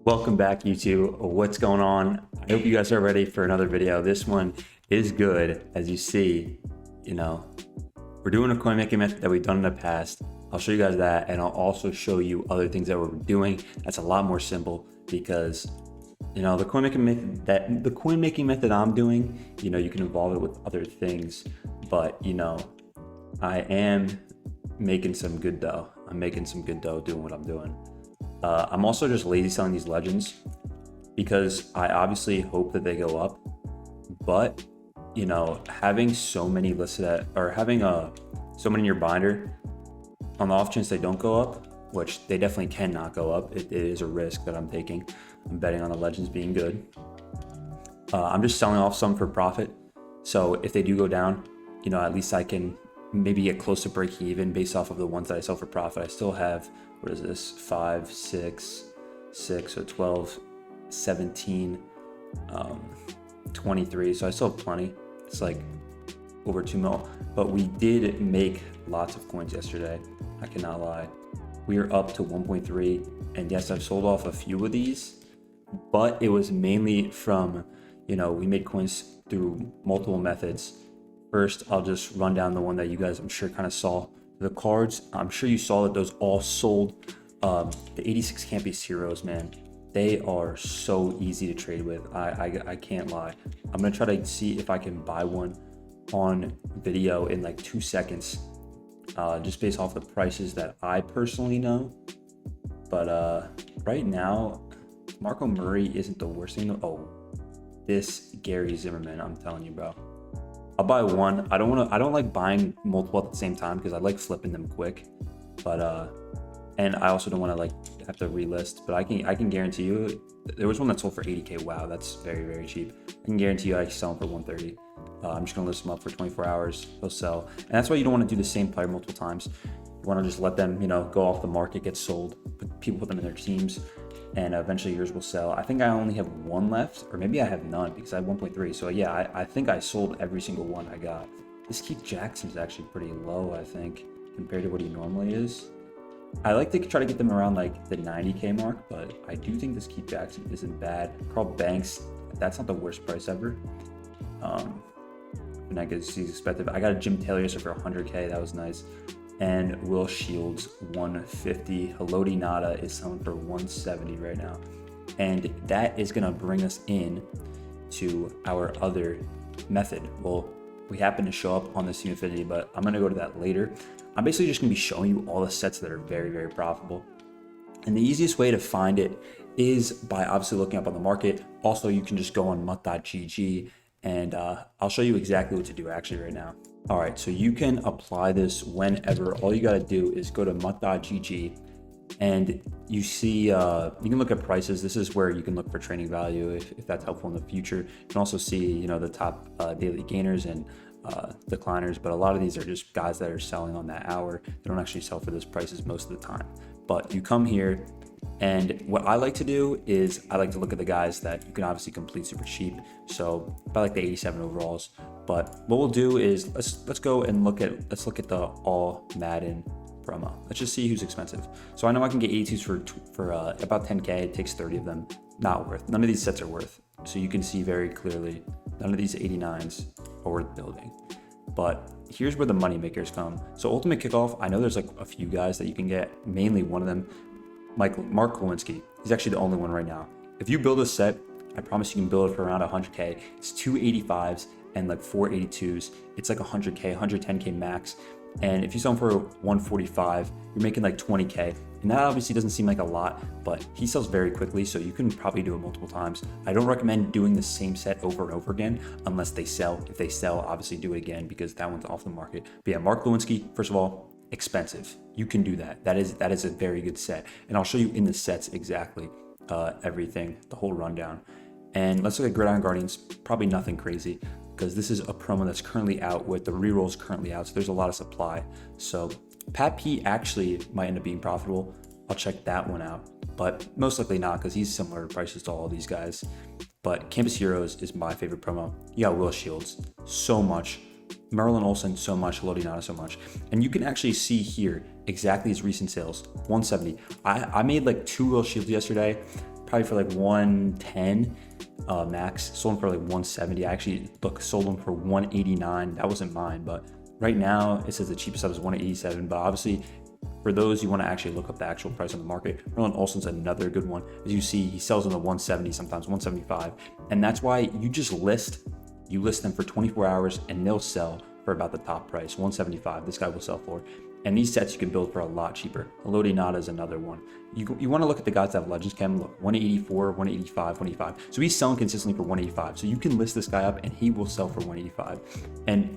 Welcome back, YouTube. What's going on? I hope you guys are ready for another video. This one is good. As you see, we're doing a coin making method that we've done in the past. I'll show you guys that, and I'll also show you other things that we're doing that's a lot more simple because the coin making method I'm doing, you can involve it with other things, but I am making some good dough. I'm making some good dough doing what I'm doing. I'm also just lazy selling these legends because I obviously hope that they go up, but having so many listed at, or having so many in your binder on the off chance they don't go up, which they definitely cannot go up. It is a risk that I'm taking. I'm betting on the legends being good. I'm just selling off some for profit. So if they do go down, at least I can maybe get close to break even based off of the ones that I sell for profit. I still have, what is this, 5, 6, so 12, 17, 23. So I still have plenty. It's like over 2 mil. But we did make lots of coins yesterday. I cannot lie. We are up to 1.3. And yes, I've sold off a few of these, but it was mainly from, we made coins through multiple methods. First, I'll just run down the one that you guys, I'm sure, kind of saw. The cards, I'm sure you saw that those all sold. The 86 Campus Heroes, man, they are so easy to trade with. I can't lie. I'm going to try to see if I can buy one on video in like 2 seconds, just based off the prices that I personally know. But right now, Marco Murray isn't the worst thing. Oh, this Gary Zimmerman, I'm telling you, bro. I'll buy one. I don't like buying multiple at the same time because I like flipping them quick. But and I also don't want to like have to relist. But I can guarantee you, there was one that sold for 80K. Wow, that's very, very cheap. I can guarantee you I can sell them for 130. I'm just gonna list them up for 24 hours. They'll sell, and that's why you don't want to do the same player multiple times. You want to just let them, go off the market, get sold. People put them in their teams, and eventually yours will sell. I think I only have one left, or maybe I have none because I have 1.3. So yeah, I think I sold every single one I got. This Keith Jackson's actually pretty low, I think, compared to what he normally is. I like to try to get them around like the 90K mark, but I do think this Keith Jackson isn't bad. Carl Banks, that's not the worst price ever. And I guess he's expected. I got a Jim Taylor yesterday for 100K. That was nice. And Will Shields 150. Haloti Nada is selling for 170 right now, and that is gonna bring us in to our other method. Well, we happen to show up on this Infinity, but I'm gonna go to that later. I'm basically just gonna be showing you all the sets that are very, very profitable, and the easiest way to find it is by obviously looking up on the market. Also, you can just go on mutt.gg, and I'll show you exactly what to do actually right now. All right, so you can apply this whenever. All you gotta do is go to mutt.gg, and you see, you can look at prices. This is where you can look for training value if that's helpful in the future. You can also see, the top daily gainers and decliners, but a lot of these are just guys that are selling on that hour. They don't actually sell for those prices most of the time. But you come here, and what I like to do is I like to look at the guys that you can obviously complete super cheap. So I like the 87 overalls. But what we'll do is let's go and look at the all Madden promo. Let's just see who's expensive. So I know I can get 82s for about 10K. It takes 30 of them. Not worth. None of these sets are worth. So you can see very clearly none of these 89s are worth building. But here's where the money makers come. So Ultimate Kickoff, I know there's like a few guys that you can get. Mainly one of them, Mark Lewinsky. He's actually the only one right now. If you build a set, I promise you can build it for around 100K. It's 285s and like 482s. It's like 100K, 110K max. And if you sell them for 145, you're making like 20K. And that obviously doesn't seem like a lot, but he sells very quickly, so you can probably do it multiple times. I don't recommend doing the same set over and over again unless they sell. If they sell, obviously do it again because that one's off the market. But yeah, Mark Lewinsky, first of all, expensive. You can do that. That is a very good set. And I'll show you in the sets exactly everything, the whole rundown. And let's look at Gridiron Guardians. Probably nothing crazy because this is a promo that's currently out with the rerolls currently out. So there's a lot of supply. So Pat P actually might end up being profitable. I'll check that one out, but most likely not because he's similar prices to all these guys. But Campus Heroes is my favorite promo. You got Will Shields, so much. Merlin Olsen, so much. Haloti Nada, so much. And you can actually see here exactly his recent sales, 170. I made like 2 Will Shields yesterday. probably for like 110 max. Sold them for like 170. I actually sold them for 189. That wasn't mine, but right now it says the cheapest sub is 187. But obviously, for those you want to actually look up the actual price on the market, Merlin Olsen's another good one. As you see, he sells them to 170, sometimes 175, and that's why you just list them for 24 hours and they'll sell for about the top price, 175. This guy will sell for. And these sets you can build for a lot cheaper. Elodie Nada is another one. You want to look at the guys that have Legends Chem. Look, 184, 185, 185. So he's selling consistently for 185. So you can list this guy up and he will sell for 185. And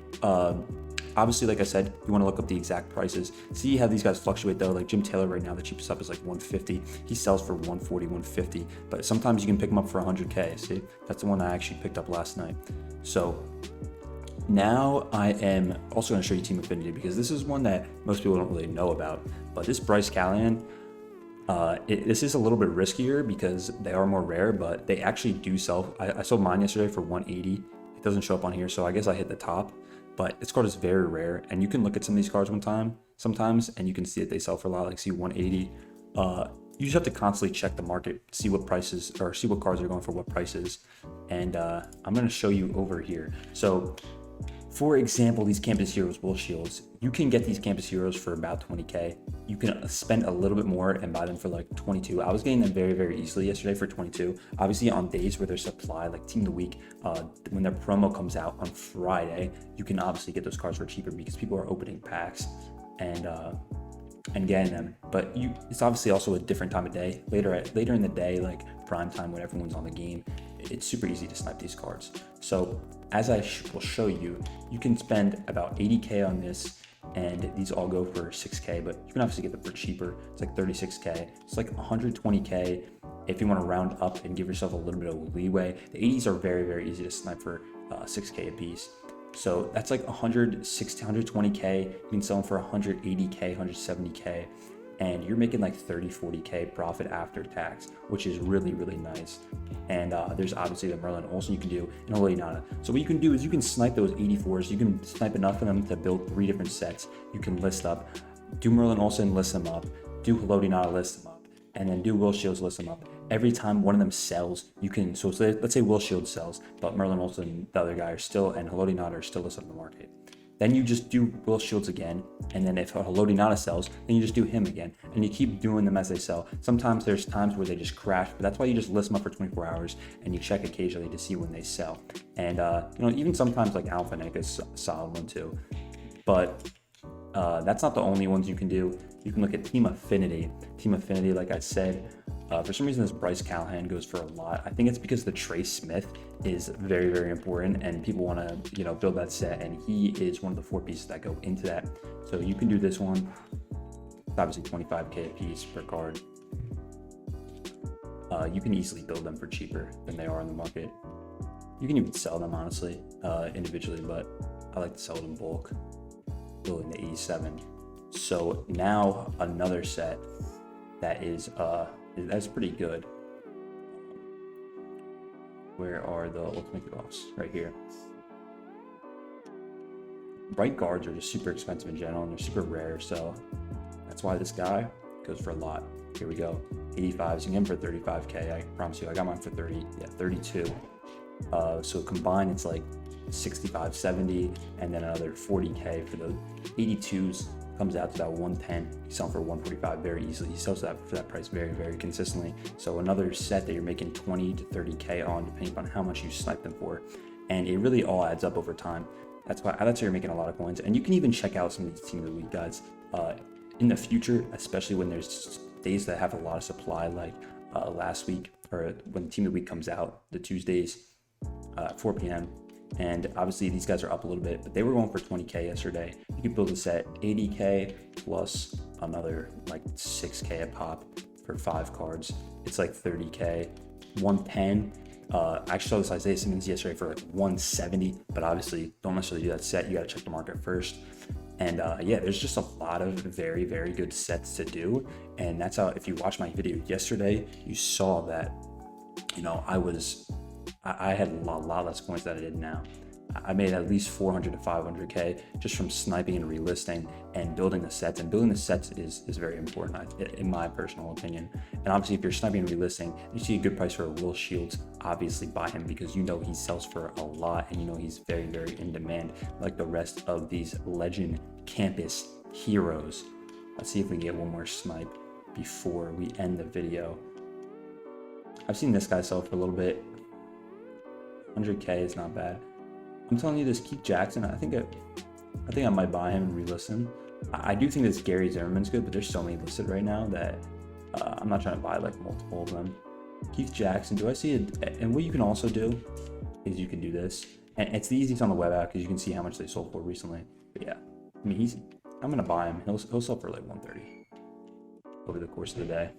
obviously, like I said, you want to look up the exact prices. See how these guys fluctuate though. Like Jim Taylor right now, the cheapest up is like 150. He sells for 140, 150. But sometimes you can pick him up for 100K. See, that's the one I actually picked up last night. So now I am also going to show you Team Affinity, because this is one that most people don't really know about. But this Bryce Callahan, this is a little bit riskier because they are more rare, but they actually do sell. I sold mine yesterday for 180. It doesn't show up on here, so I guess I hit the top. But this card is very rare, and you can look at some of these cards sometimes, and you can see that they sell for a lot, like see 180. You just have to constantly check the market, see what prices, or see what cards are going for what prices. And I'm going to show you over here. So for example, these Campus Heroes Will Shields, you can get these Campus Heroes for about 20K. You can spend a little bit more and buy them for like 22. I was getting them very, very easily yesterday for 22. Obviously on days where there's supply, like Team of the Week, when their promo comes out on Friday, you can obviously get those cards for cheaper because people are opening packs and getting them. But it's obviously also a different time of day. Later in the day, like prime time when everyone's on the game, it's super easy to snipe these cards. So as I will show you, you can spend about 80K on this, and these all go for 6K, but you can obviously get them for cheaper. It's like 36K. It's like 120K if you want to round up and give yourself a little bit of leeway. The 80s are very, very easy to snipe for 6K a piece. So that's like 160, 120K. You can sell them for 180K, 170K. And you're making like 30, 40K profit after tax, which is really, really nice. And there's obviously the Merlin Olsen you can do, and Elodie Nada. So what you can do is you can snipe those 84s. You can snipe enough of them to build 3 different sets. You can list up, do Merlin Olsen, list them up, do Elodie Nada, list them up, and then do Will Shields, list them up. Every time one of them sells, you can, so let's say Will Shields sells, but Merlin Olsen, the other guy, are still, and Elodie Nada are still listed on the market. Then you just do Will Shields again, and then if Elodie Nada sells, then you just do him again, and you keep doing them as they sell. Sometimes there's times where they just crash, but that's why you just list them up for 24 hours, and you check occasionally to see when they sell. And even sometimes like Alpha Nick is a solid one too. But that's not the only ones you can do. You can look at Team Affinity. Team Affinity, like I said, for some reason this Bryce Callahan goes for a lot. I think it's because the Trace Smith is very, very important, and people want to build that set, and he is one of the 4 pieces that go into that. So you can do this one. It's obviously 25K a piece per card. You can easily build them for cheaper than they are on the market. You can even sell them honestly individually, but I like to sell it in bulk, building the 87. So now another set that is that's pretty good. Where are the ultimate offs? Right here. Bright guards are just super expensive in general, and they're super rare, so that's why this guy goes for a lot. Here we go. 85s, you can get him for 35K. I promise you, I got mine for 32. So combined, it's like 65, 70, and then another 40K for the 82s. Comes out to about 110. You sell for 145 very easily. He sells that for that price very, very consistently. So another set that you're making 20 to 30K on, depending upon how much you snipe them for. And it really all adds up over time. That's why you're making a lot of coins. And you can even check out some of these Team of the Week guys in the future, especially when there's days that have a lot of supply, like last week, or when Team of the Week comes out, the Tuesdays, 4 p.m. And obviously these guys are up a little bit, but they were going for 20K yesterday. You could build a set 80K plus another like 6K a pop for 5 cards. It's like 30K, 110. I actually saw this Isaiah Simmons yesterday for like 170, but obviously don't necessarily do that set. You got to check the market first. And yeah, there's just a lot of very, very good sets to do. And that's how, if you watched my video yesterday, you saw that, I had a lot less points than I did now. I made at least 400 to 500K just from sniping and relisting and building the sets. And building the sets is very important, in my personal opinion. And obviously, if you're sniping and relisting, you see a good price for a Will Shields, obviously buy him, because you know he sells for a lot and you know he's very, very in demand, like the rest of these legend campus heroes. Let's see if we can get one more snipe before we end the video. I've seen this guy sell for a little bit. 100K is not bad. I'm telling you, this Keith Jackson, I think I might buy him and relist him. I do think this Gary Zimmerman's good, but there's so many listed right now that I'm not trying to buy like multiple of them. Keith Jackson, do I see it? And what you can also do is you can do this, and it's the easiest on the web app because you can see how much they sold for recently. But yeah, I mean, I'm gonna buy him. He'll sell for like 130 over the course of the day.